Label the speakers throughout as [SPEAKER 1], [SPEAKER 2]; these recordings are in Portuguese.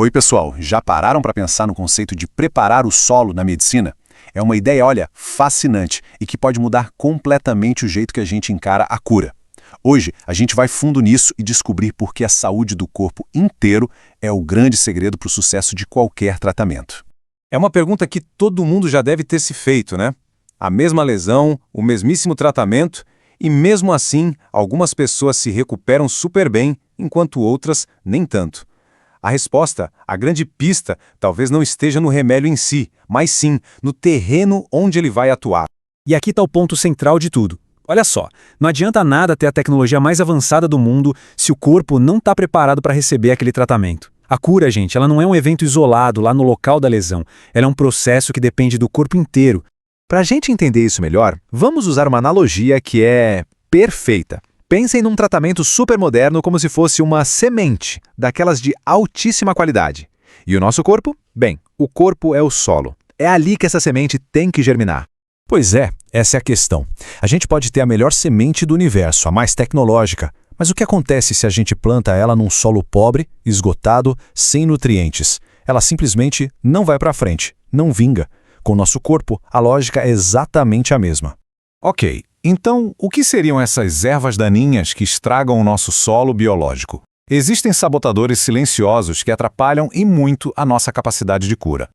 [SPEAKER 1] Oi, pessoal, já pararam para pensar no conceito de preparar o solo na medicina? É uma ideia, olha, fascinante e que pode mudar completamente o jeito que a gente encara a cura. Hoje, a gente vai fundo nisso e descobrir por que a saúde do corpo inteiro é o grande segredo para o sucesso de qualquer tratamento.
[SPEAKER 2] É uma pergunta que todo mundo já deve ter se feito, né? A mesma lesão, o mesmíssimo tratamento, e mesmo assim, algumas pessoas se recuperam super bem, enquanto outras nem tanto. A resposta, a grande pista, talvez não esteja no remédio em si, mas sim no terreno onde ele vai atuar.
[SPEAKER 3] E aqui está o ponto central de tudo. Olha só, não adianta nada ter a tecnologia mais avançada do mundo se o corpo não está preparado para receber aquele tratamento. A cura, gente, ela não é um evento isolado lá no local da lesão. Ela é um processo que depende do corpo inteiro.
[SPEAKER 4] Para a gente entender isso melhor, vamos usar uma analogia que é perfeita. Pensem num tratamento super moderno como se fosse uma semente, daquelas de altíssima qualidade. E o nosso corpo? Bem, o corpo é o solo. É ali que essa semente tem que germinar.
[SPEAKER 5] Pois é, essa é a questão. A gente pode ter a melhor semente do universo, a mais tecnológica, mas o que acontece se a gente planta ela num solo pobre, esgotado, sem nutrientes? Ela simplesmente não vai para frente, não vinga. Com o nosso corpo, a lógica é exatamente a mesma.
[SPEAKER 2] Ok, então o que seriam essas ervas daninhas que estragam o nosso solo biológico? Existem sabotadores silenciosos que atrapalham e muito a nossa capacidade de cura.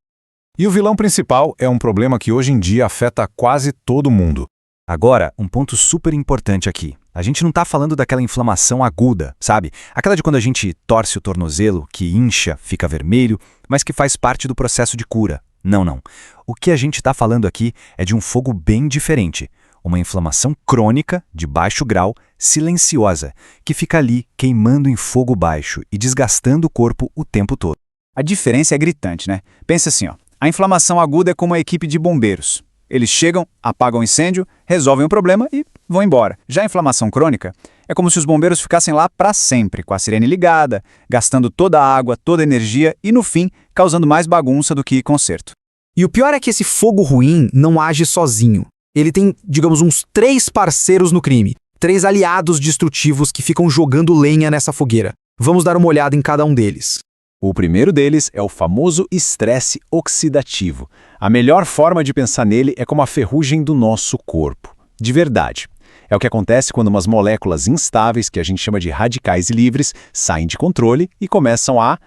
[SPEAKER 2] E o vilão principal é um problema que hoje em dia afeta quase todo mundo.
[SPEAKER 3] Agora, um ponto super importante aqui. A gente não está falando daquela inflamação aguda, sabe? Aquela de quando a gente torce o tornozelo, que incha, fica vermelho, mas que faz parte do processo de cura. Não, não. O que a gente está falando aqui é de um fogo bem diferente. Uma inflamação crônica, de baixo grau, silenciosa, que fica ali queimando em fogo baixo e desgastando o corpo o tempo todo.
[SPEAKER 6] A diferença é gritante, né? Pensa assim, ó. A inflamação aguda é como a equipe de bombeiros. Eles chegam, apagam o incêndio, resolvem o problema e vão embora. Já a inflamação crônica é como se os bombeiros ficassem lá para sempre, com a sirene ligada, gastando toda a água, toda a energia e, no fim, causando mais bagunça do que conserto.
[SPEAKER 7] E o pior é que esse fogo ruim não age sozinho. Ele tem, digamos, uns 3 parceiros no crime. 3 aliados destrutivos que ficam jogando lenha nessa fogueira. Vamos dar uma olhada em cada um deles.
[SPEAKER 1] O primeiro deles é o famoso estresse oxidativo. A melhor forma de pensar nele é como a ferrugem do nosso corpo. De verdade. É o que acontece quando umas moléculas instáveis, que a gente chama de radicais livres, saem de controle e começam a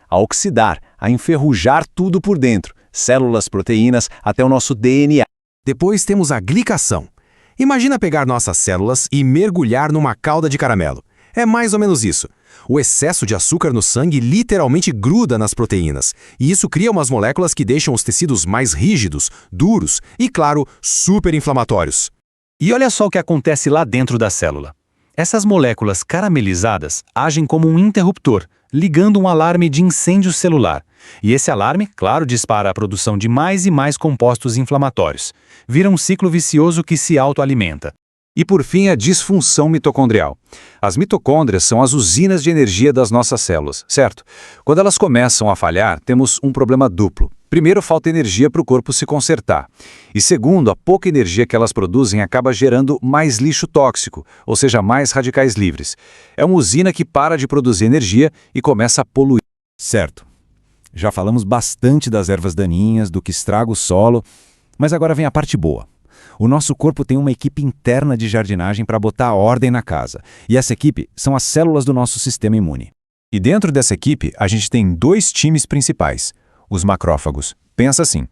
[SPEAKER 1] oxidar, a enferrujar tudo por dentro, células, proteínas, até o nosso DNA.
[SPEAKER 8] Depois temos a glicação. Imagina pegar nossas células e mergulhar numa calda de caramelo. É mais ou menos isso. O excesso de açúcar no sangue literalmente gruda nas proteínas, e isso cria umas moléculas que deixam os tecidos mais rígidos, duros e, claro, super inflamatórios.
[SPEAKER 3] E olha só o que acontece lá dentro da célula. Essas moléculas caramelizadas agem como um interruptor, ligando um alarme de incêndio celular. E esse alarme, claro, dispara a produção de mais e mais compostos inflamatórios. Vira um ciclo vicioso que se autoalimenta.
[SPEAKER 2] E por fim, a disfunção mitocondrial. As mitocôndrias são as usinas de energia das nossas células, certo? Quando elas começam a falhar, temos um problema duplo. Primeiro, falta energia para o corpo se consertar. E segundo, a pouca energia que elas produzem acaba gerando mais lixo tóxico, ou seja, mais radicais livres. É uma usina que para de produzir energia e começa a poluir.
[SPEAKER 5] Certo. Já falamos bastante das ervas daninhas, do que estraga o solo, mas agora vem a parte boa. O nosso corpo tem uma equipe interna de jardinagem para botar ordem na casa. E essa equipe são as células do nosso sistema imune.
[SPEAKER 2] E dentro dessa equipe, a gente tem 2 times principais. Os macrófagos. Pensa assim.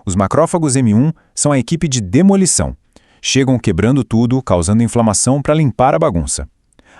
[SPEAKER 2] Os macrófagos M1 são a equipe de demolição. Chegam quebrando tudo, causando inflamação para limpar a bagunça.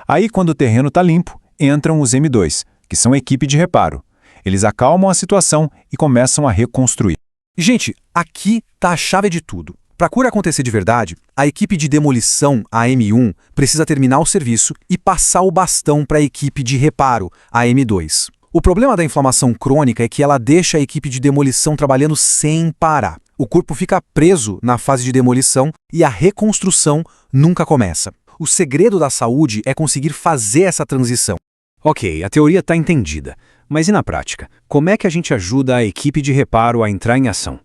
[SPEAKER 2] Aí, quando o terreno está limpo, entram os M2, que são a equipe de reparo. Eles acalmam a situação e começam a reconstruir.
[SPEAKER 7] Gente, aqui tá a chave de tudo. Para a cura acontecer de verdade, a equipe de demolição, a M1, precisa terminar o serviço e passar o bastão para a equipe de reparo, a M2. O problema da inflamação crônica é que ela deixa a equipe de demolição trabalhando sem parar. O corpo fica preso na fase de demolição e a reconstrução nunca começa. O segredo da saúde é conseguir fazer essa transição.
[SPEAKER 3] Ok, a teoria está entendida. Mas e na prática? Como é que a gente ajuda a equipe de reparo a entrar em ação?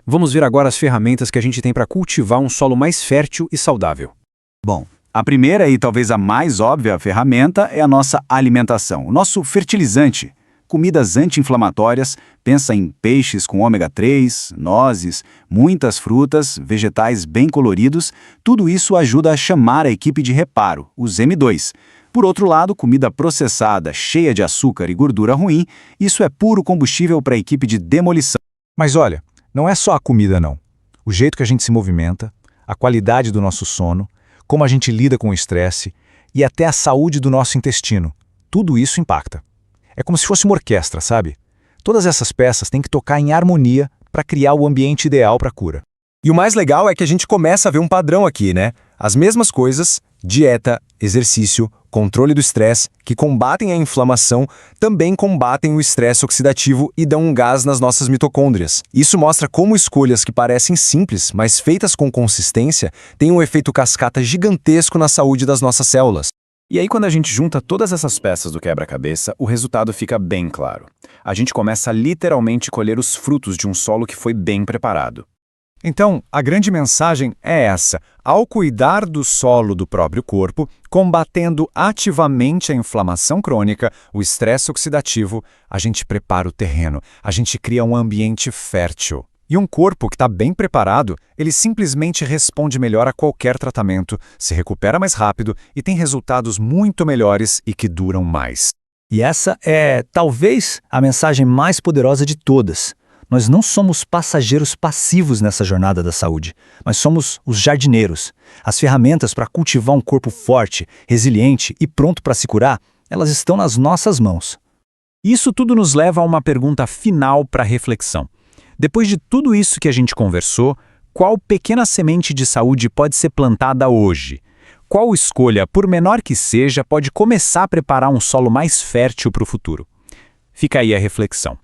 [SPEAKER 3] Vamos ver agora as ferramentas que a gente tem para cultivar um solo mais fértil e saudável.
[SPEAKER 6] Bom, a primeira e talvez a mais óbvia ferramenta é a nossa alimentação, o nosso fertilizante. comidas anti-inflamatórias, pensa em peixes com ômega 3, nozes, muitas frutas, vegetais bem coloridos, tudo isso ajuda a chamar a equipe de reparo, os M2. Por outro lado, comida processada, cheia de açúcar e gordura ruim, isso é puro combustível para a equipe de demolição.
[SPEAKER 3] Mas olha, não é só a comida não. O jeito que a gente se movimenta, a qualidade do nosso sono, como a gente lida com o estresse e até a saúde do nosso intestino. Tudo isso impacta. É como se fosse uma orquestra, sabe? Todas essas peças têm que tocar em harmonia para criar o ambiente ideal para a cura.
[SPEAKER 5] E o mais legal é que a gente começa a ver um padrão aqui, né? As mesmas coisas, dieta, exercício, controle do estresse, que combatem a inflamação, também combatem o estresse oxidativo e dão um gás nas nossas mitocôndrias. Isso mostra como escolhas que parecem simples, mas feitas com consistência, têm um efeito cascata gigantesco na saúde das nossas células.
[SPEAKER 6] E aí, quando a gente junta todas essas peças do quebra-cabeça, o resultado fica bem claro. A gente começa a literalmente colher os frutos de um solo que foi bem preparado.
[SPEAKER 1] Então, a grande mensagem é essa: ao cuidar do solo do próprio corpo, combatendo ativamente a inflamação crônica, o estresse oxidativo, a gente prepara o terreno, a gente cria um ambiente fértil. E um corpo que está bem preparado, ele simplesmente responde melhor a qualquer tratamento, se recupera mais rápido e tem resultados muito melhores e que duram mais.
[SPEAKER 9] E essa é, talvez, a mensagem mais poderosa de todas. Nós não somos passageiros passivos nessa jornada da saúde, mas somos os jardineiros. As ferramentas para cultivar um corpo forte, resiliente e pronto para se curar, elas estão nas nossas mãos.
[SPEAKER 1] Isso tudo nos leva a uma pergunta final para reflexão. Depois de tudo isso que a gente conversou, qual pequena semente de saúde pode ser plantada hoje? Qual escolha, por menor que seja, pode começar a preparar um solo mais fértil para o futuro? Fica aí a reflexão.